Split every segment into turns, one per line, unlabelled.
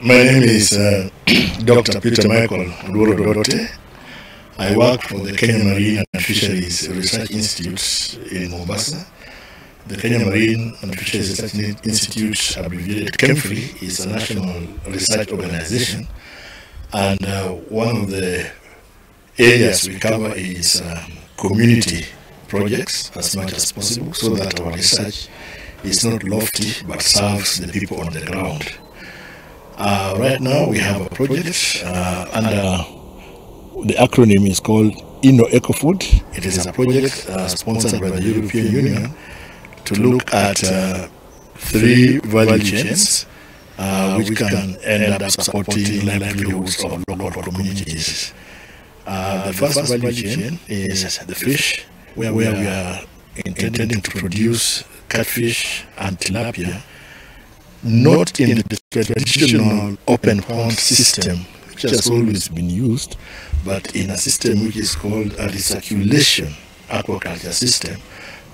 My name is Dr. Peter Michael Uhoro. I work for the Kenya Marine and Fisheries Research Institute in Mombasa. The Kenya Marine and Fisheries Research Institute, abbreviated Kmfri, is a national research organization, and one of the areas we cover is community projects as much as possible, so that our research is not lofty but serves the people on the ground. Right now we have a project under the acronym is called Eco-Food. It is a project sponsored by the European Union to look at 3 value chains which can end up supporting livelihoods of local communities. The first value chain is the fish, where we are intending to produce catfish and tilapia, not in the traditional open pond system which has always been used, but in a system which is called a recirculation aquaculture system,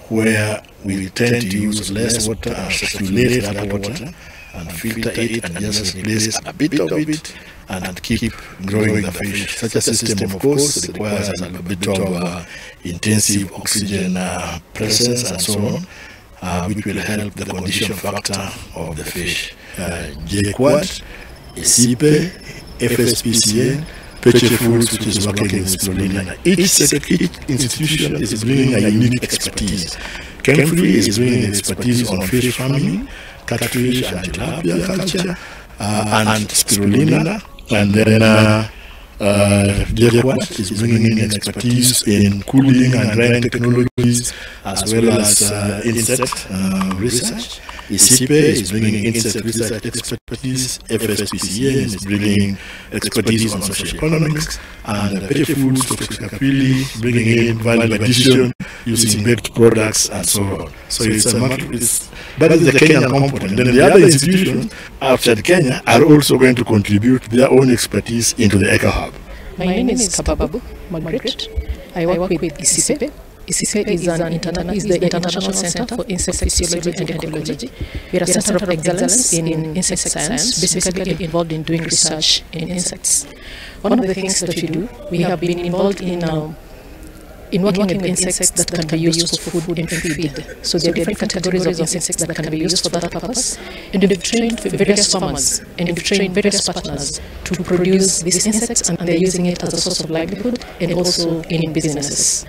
where we tend to use less water and circulate that water and filter it and just replace a bit of it and keep growing the fish. Such a system, of course, requires a bit of intensive oxygen presence and so on, which will help the condition factor of the fish. JQuad, ESIPE, FSPCA, Peche Foods, which is working with spirulina. Each institution is bringing a unique expertise. Kmfri is bringing expertise on fish farming, catfish and tilapia culture, and spirulina. And then JQuad is bringing in expertise in cooling and drying technologies, as well as insect research. ESIPE is bringing insect research expertise. FSPCA is bringing expertise on social economics, and Peche Foods is bringing in value addition using baked products and so on. So it's a matter. That is the Kenyan component. Then the other institutions outside Kenya are also going to contribute their own expertise into the Eco Hub.
My name is Kababu Margaret. I work with ESIPE. ESIPE is the International Center for Insect Physiology and Ecology. We are a center of excellence in insect science, basically involved in doing research in insects. One of the things that we do, we have been involved in working with insects that can be used for food and feed. So there are different categories of insects that can be used for that purpose. And we've trained various farmers and we've trained various partners to produce these insects, and they're using it as a source of livelihood and also in businesses.